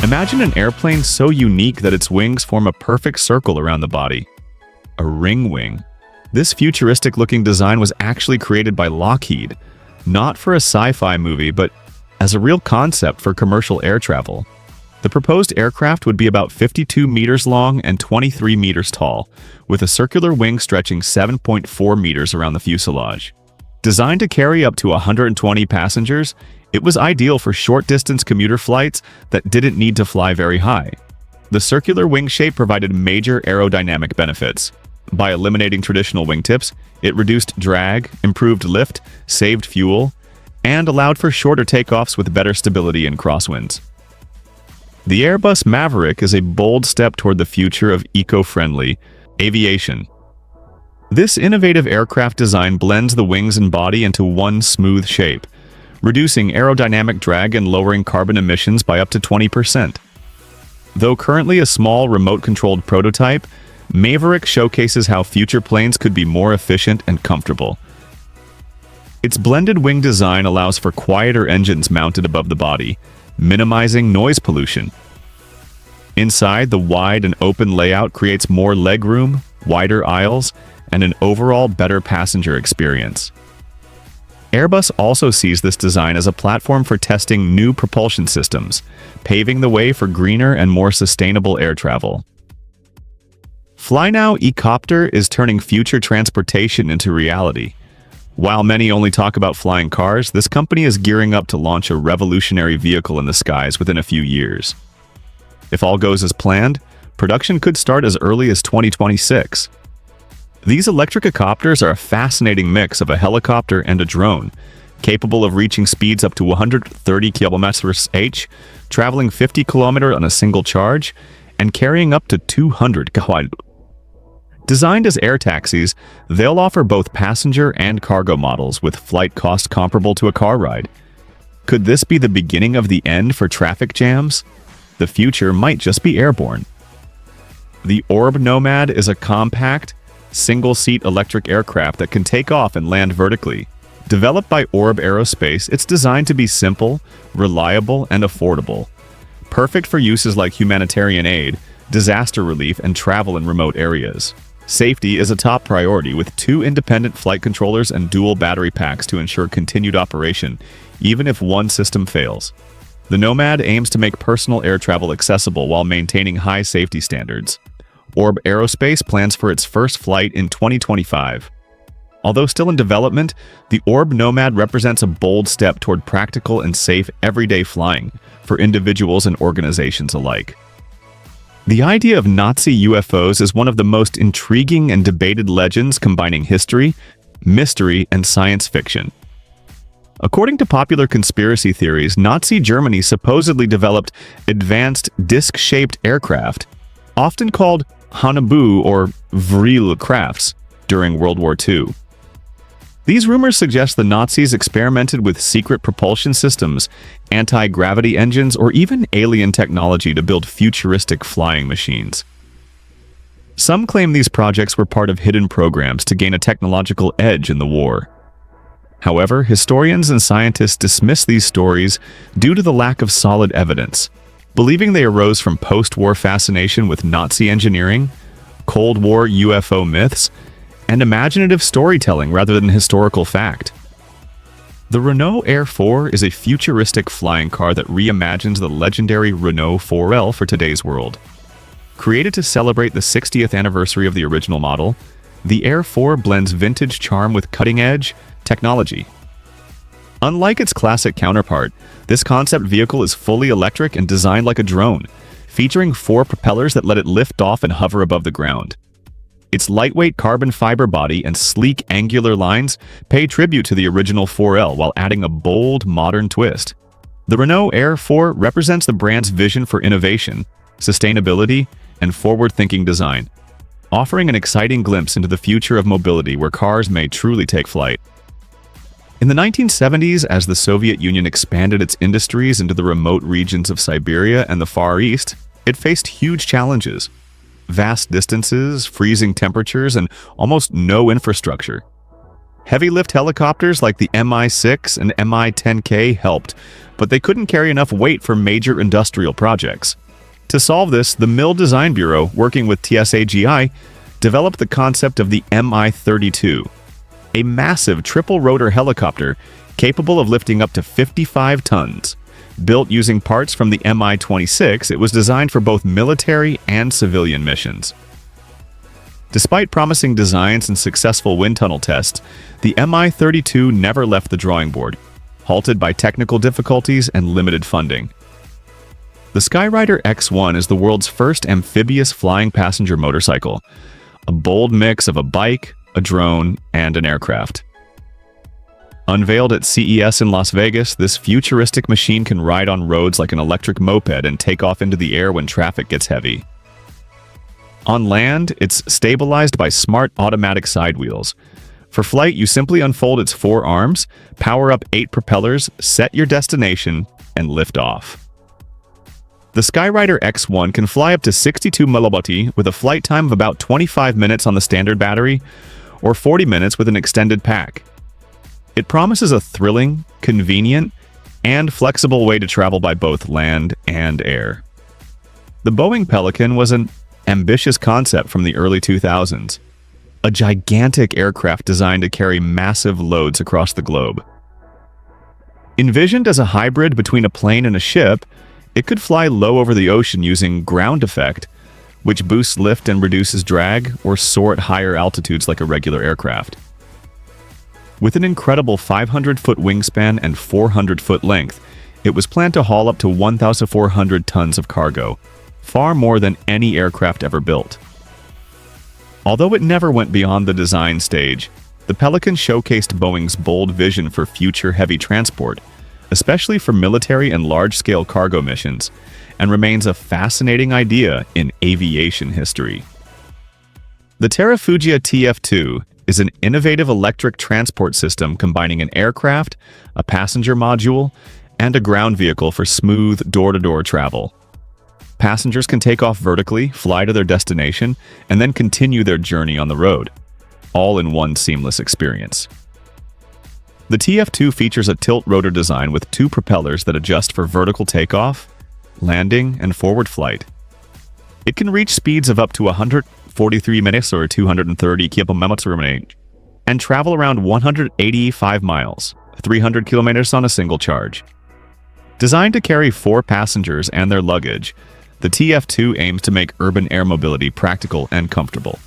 Imagine an airplane so unique that its wings form a perfect circle around the body. A ring wing. This futuristic-looking design was actually created by Lockheed, not for a sci-fi movie, but as a real concept for commercial air travel. The proposed aircraft would be about 52 meters long and 23 meters tall, with a circular wing stretching 7.4 meters around the fuselage. Designed to carry up to 120 passengers, it was ideal for short-distance commuter flights that didn't need to fly very high. The circular wing shape provided major aerodynamic benefits. By eliminating traditional wingtips, it reduced drag, improved lift, saved fuel, and allowed for shorter takeoffs with better stability in crosswinds. The Airbus Maverick is a bold step toward the future of eco-friendly aviation. This innovative aircraft design blends the wings and body into one smooth shape, reducing aerodynamic drag and lowering carbon emissions by up to 20%. Though currently a small remote-controlled prototype, Maverick showcases how future planes could be more efficient and comfortable. Its blended wing design allows for quieter engines mounted above the body, minimizing noise pollution. Inside, the wide and open layout creates more legroom, wider aisles, and an overall better passenger experience. Airbus also sees this design as a platform for testing new propulsion systems, paving the way for greener and more sustainable air travel. FlyNow eCopter is turning future transportation into reality. While many only talk about flying cars, this company is gearing up to launch a revolutionary vehicle in the skies within a few years. If all goes as planned, production could start as early as 2026. These electric copters are a fascinating mix of a helicopter and a drone, capable of reaching speeds up to 130 km/h, traveling 50 km on a single charge, and carrying up to 200 kW. Designed as air taxis, they'll offer both passenger and cargo models with flight cost comparable to a car ride. Could this be the beginning of the end for traffic jams? The future might just be airborne. The Orb Nomad is a compact, single-seat electric aircraft that can take off and land vertically. Developed by Orb Aerospace, it's designed to be simple, reliable, and affordable. Perfect for uses like humanitarian aid, disaster relief, and travel in remote areas. Safety is a top priority, with 2 independent flight controllers and dual battery packs to ensure continued operation, even if one system fails. The Nomad aims to make personal air travel accessible while maintaining high safety standards. Orb Aerospace plans for its first flight in 2025. Although still in development, the Orb Nomad represents a bold step toward practical and safe everyday flying for individuals and organizations alike. The idea of Nazi UFOs is one of the most intriguing and debated legends combining history, mystery, and science fiction. According to popular conspiracy theories, Nazi Germany supposedly developed advanced disc-shaped aircraft, often called Haunebu or Vril crafts, during World War II. These rumors suggest the Nazis experimented with secret propulsion systems, anti-gravity engines, or even alien technology to build futuristic flying machines. Some claim these projects were part of hidden programs to gain a technological edge in the war. However, historians and scientists dismiss these stories due to the lack of solid evidence, believing they arose from post-war fascination with Nazi engineering, Cold War UFO myths, and imaginative storytelling rather than historical fact. The Renault Air 4 is a futuristic flying car that reimagines the legendary Renault 4L for today's world. Created to celebrate the 60th anniversary of the original model, the Air 4 blends vintage charm with cutting-edge technology. Unlike its classic counterpart, this concept vehicle is fully electric and designed like a drone, featuring 4 propellers that let it lift off and hover above the ground. Its lightweight carbon fiber body and sleek angular lines pay tribute to the original 4L while adding a bold, modern twist. The Renault Air 4 represents the brand's vision for innovation, sustainability, and forward-thinking design, offering an exciting glimpse into the future of mobility where cars may truly take flight. In the 1970s, as the Soviet Union expanded its industries into the remote regions of Siberia and the Far East, it faced huge challenges. Vast distances, freezing temperatures, and almost no infrastructure. Heavy lift helicopters like the Mi-6 and Mi-10K helped, but they couldn't carry enough weight for major industrial projects. To solve this, the Mill Design Bureau, working with TSAGI, developed the concept of the Mi-32, a massive triple-rotor helicopter capable of lifting up to 55 tons. Built using parts from the Mi-26, it was designed for both military and civilian missions. Despite promising designs and successful wind tunnel tests, the Mi-32 never left the drawing board, halted by technical difficulties and limited funding. The Skyrider X1 is the world's first amphibious flying passenger motorcycle, a bold mix of a bike, a drone, and an aircraft. Unveiled at CES in Las Vegas, this futuristic machine can ride on roads like an electric moped and take off into the air when traffic gets heavy. On land, it's stabilized by smart automatic side wheels. For flight, you simply unfold its 4 arms, power up 8 propellers, set your destination, and lift off. The Skyrider X1 can fly up to 62 km with a flight time of about 25 minutes on the standard battery, or 40 minutes with an extended pack. It promises a thrilling, convenient, and flexible way to travel by both land and air. The Boeing Pelican was an ambitious concept from the early 2000s, a gigantic aircraft designed to carry massive loads across the globe. Envisioned as a hybrid between a plane and a ship, it could fly low over the ocean using ground effect, which boosts lift and reduces drag, or soar at higher altitudes like a regular aircraft. With an incredible 500-foot wingspan and 400-foot length, it was planned to haul up to 1,400 tons of cargo, far more than any aircraft ever built. Although it never went beyond the design stage, the Pelican showcased Boeing's bold vision for future heavy transport, especially for military and large-scale cargo missions, and remains a fascinating idea in aviation history. The Terrafugia TF2 is an innovative electric transport system combining an aircraft, a passenger module, and a ground vehicle for smooth door-to-door travel. Passengers can take off vertically, fly to their destination, and then continue their journey on the road, all in one seamless experience. The TF2 features a tilt rotor design with 2 propellers that adjust for vertical takeoff, landing, and forward flight. It can reach speeds of up to 143 minutes or 230 km/h and travel around 185 miles, 300 kilometers on a single charge. Designed to carry 4 passengers and their luggage, the TF2 aims to make urban air mobility practical and comfortable.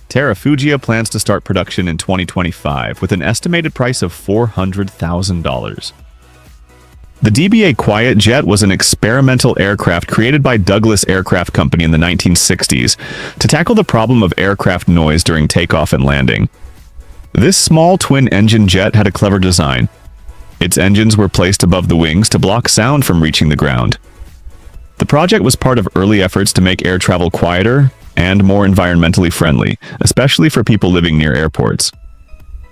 Terrafugia plans to start production in 2025 with an estimated price of $400,000. The DBA Quiet Jet was an experimental aircraft created by Douglas Aircraft Company in the 1960s to tackle the problem of aircraft noise during takeoff and landing. This small twin-engine jet had a clever design. Its engines were placed above the wings to block sound from reaching the ground. The project was part of early efforts to make air travel quieter and more environmentally friendly, especially for people living near airports.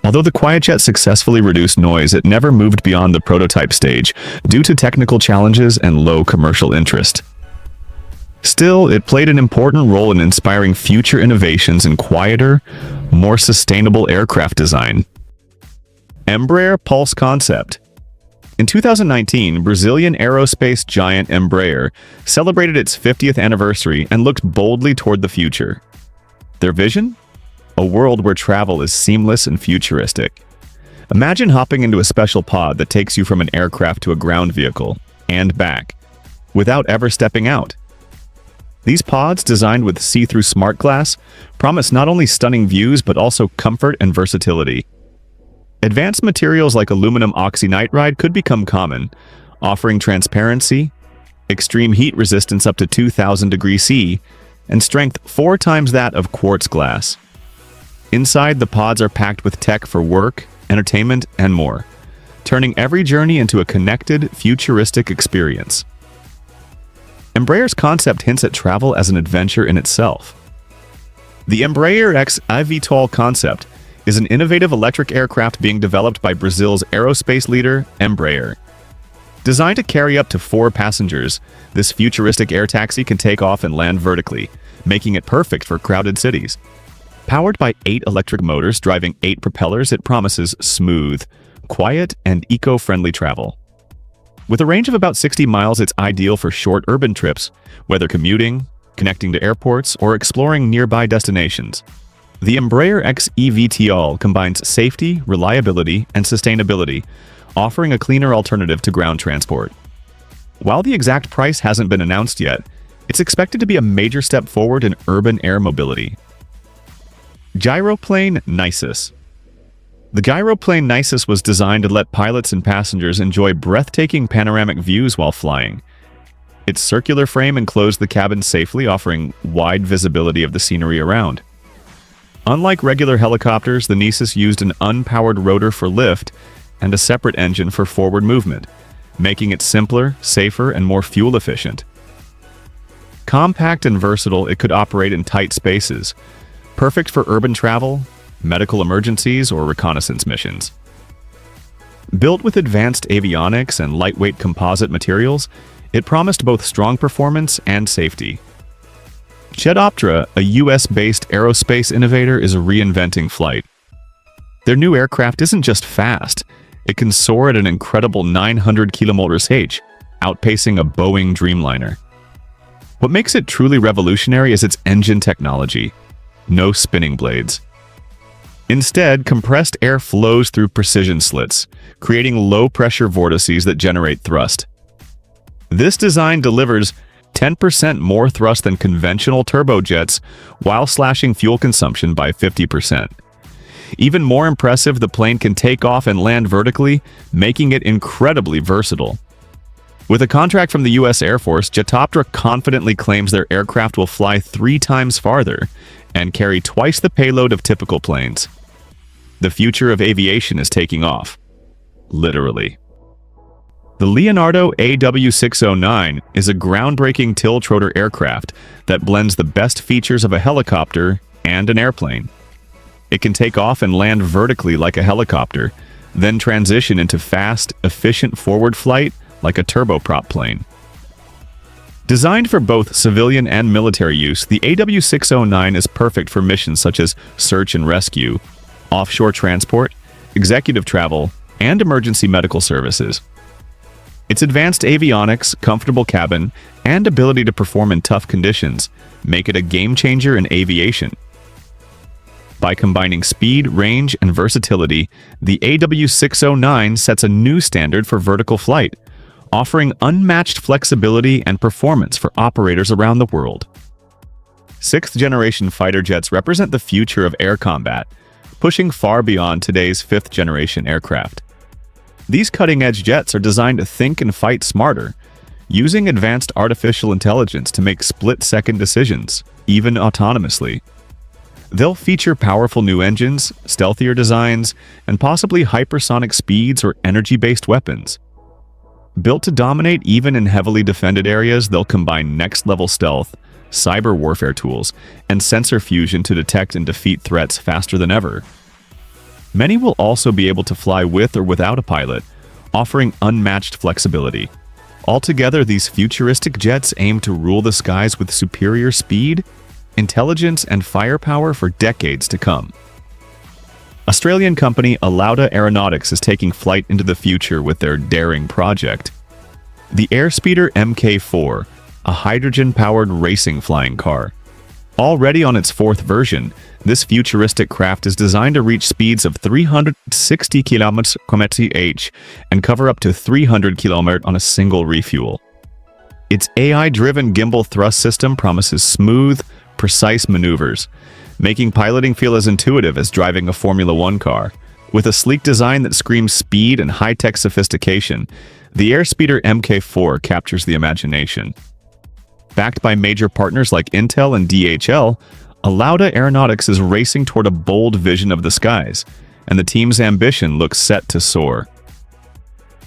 Although the Quiet Jet successfully reduced noise, it never moved beyond the prototype stage due to technical challenges and low commercial interest. Still, it played an important role in inspiring future innovations in quieter, more sustainable aircraft design. Embraer Pulse Concept. In 2019, Brazilian aerospace giant Embraer celebrated its 50th anniversary and looked boldly toward the future. Their vision? A world where travel is seamless and futuristic. Imagine hopping into a special pod that takes you from an aircraft to a ground vehicle, and back, without ever stepping out. These pods, designed with see-through smart glass, promise not only stunning views but also comfort and versatility. Advanced materials like aluminum oxynitride could become common, offering transparency, extreme heat resistance up to 2,000 degrees C, and strength 4 times that of quartz glass. Inside, the pods are packed with tech for work, entertainment, and more, turning every journey into a connected, futuristic experience. Embraer's concept hints at travel as an adventure in itself. The Embraer X eVTOL concept is an innovative electric aircraft being developed by Brazil's aerospace leader, Embraer. Designed to carry up to 4 passengers, this futuristic air taxi can take off and land vertically, making it perfect for crowded cities. Powered by 8 electric motors driving 8 propellers, it promises smooth, quiet, and eco-friendly travel. With a range of about 60 miles, it's ideal for short urban trips, whether commuting, connecting to airports, or exploring nearby destinations. The Embraer X eVTOL combines safety, reliability, and sustainability, offering a cleaner alternative to ground transport. While the exact price hasn't been announced yet, it's expected to be a major step forward in urban air mobility. Gyroplane Nisus. The gyroplane Nisus was designed to let pilots and passengers enjoy breathtaking panoramic views while flying. Its circular frame enclosed the cabin safely, offering wide visibility of the scenery around. Unlike regular helicopters, the Nisus used an unpowered rotor for lift and a separate engine for forward movement, making it simpler, safer, and more fuel efficient. Compact and versatile, it could operate in tight spaces, perfect for urban travel, medical emergencies, or reconnaissance missions. Built with advanced avionics and lightweight composite materials, it promised both strong performance and safety. Jetoptra, a US-based aerospace innovator, is reinventing flight. Their new aircraft isn't just fast, it can soar at an incredible 900 km/h, outpacing a Boeing Dreamliner. What makes it truly revolutionary is its engine technology. No spinning blades. Instead, compressed air flows through precision slits, creating low-pressure vortices that generate thrust. This design delivers 10% more thrust than conventional turbojets while slashing fuel consumption by 50%. Even more impressive, the plane can take off and land vertically, making it incredibly versatile. With a contract from the US Air Force, Jetoptra confidently claims their aircraft will fly 3 times farther and carry twice the payload of typical planes. The future of aviation is taking off. Literally. The Leonardo AW609 is a groundbreaking tiltrotor aircraft that blends the best features of a helicopter and an airplane. It can take off and land vertically like a helicopter, then transition into fast, efficient forward flight like a turboprop plane. Designed for both civilian and military use, the AW609 is perfect for missions such as search and rescue, offshore transport, executive travel, and emergency medical services. Its advanced avionics, comfortable cabin, and ability to perform in tough conditions make it a game-changer in aviation. By combining speed, range, and versatility, the AW609 sets a new standard for vertical flight, offering unmatched flexibility and performance for operators around the world. 6th-generation fighter jets represent the future of air combat, pushing far beyond today's 5th-generation aircraft. These cutting-edge jets are designed to think and fight smarter, using advanced artificial intelligence to make split-second decisions, even autonomously. They'll feature powerful new engines, stealthier designs, and possibly hypersonic speeds or energy-based weapons. Built to dominate even in heavily defended areas, they'll combine next-level stealth, cyber warfare tools, and sensor fusion to detect and defeat threats faster than ever. Many will also be able to fly with or without a pilot, offering unmatched flexibility. Altogether, these futuristic jets aim to rule the skies with superior speed, intelligence, and firepower for decades to come. Australian company Alauda Aeronautics is taking flight into the future with their daring project. The Airspeeder Mk4, a hydrogen-powered racing flying car. Already on its 4th version, this futuristic craft is designed to reach speeds of 360 km/h and cover up to 300 km on a single refuel. Its AI-driven gimbal thrust system promises smooth, precise maneuvers, making piloting feel as intuitive as driving a Formula One car. With a sleek design that screams speed and high-tech sophistication, the Airspeeder Mk4 captures the imagination. Backed by major partners like Intel and DHL, Alauda Aeronautics is racing toward a bold vision of the skies, and the team's ambition looks set to soar.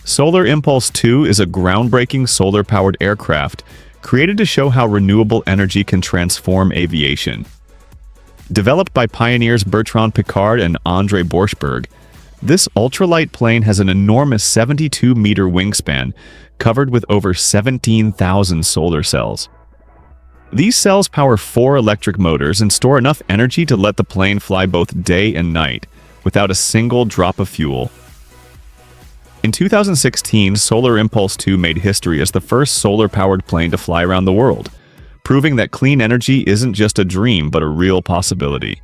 Solar Impulse 2 is a groundbreaking solar-powered aircraft created to show how renewable energy can transform aviation. Developed by pioneers Bertrand Piccard and André Borschberg, this ultralight plane has an enormous 72-meter wingspan covered with over 17,000 solar cells. These cells power 4 electric motors and store enough energy to let the plane fly both day and night, without a single drop of fuel. In 2016, Solar Impulse 2 made history as the first solar-powered plane to fly around the world, proving that clean energy isn't just a dream but a real possibility.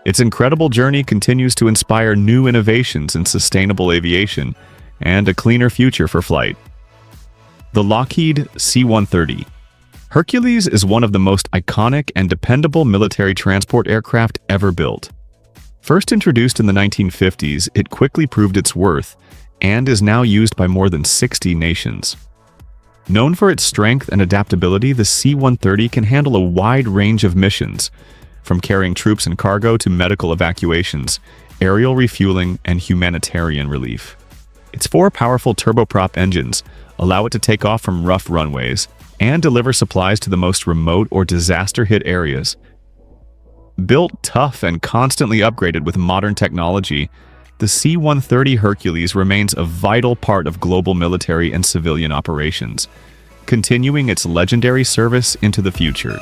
Its incredible journey continues to inspire new innovations in sustainable aviation and a cleaner future for flight. The Lockheed C-130. Hercules is one of the most iconic and dependable military transport aircraft ever built. First introduced in the 1950s, it quickly proved its worth and is now used by more than 60 nations. Known for its strength and adaptability, the C-130 can handle a wide range of missions, from carrying troops and cargo to medical evacuations, aerial refueling, and humanitarian relief. Its 4 powerful turboprop engines allow it to take off from rough runways and deliver supplies to the most remote or disaster-hit areas. Built tough and constantly upgraded with modern technology, the C-130 Hercules remains a vital part of global military and civilian operations, continuing its legendary service into the future.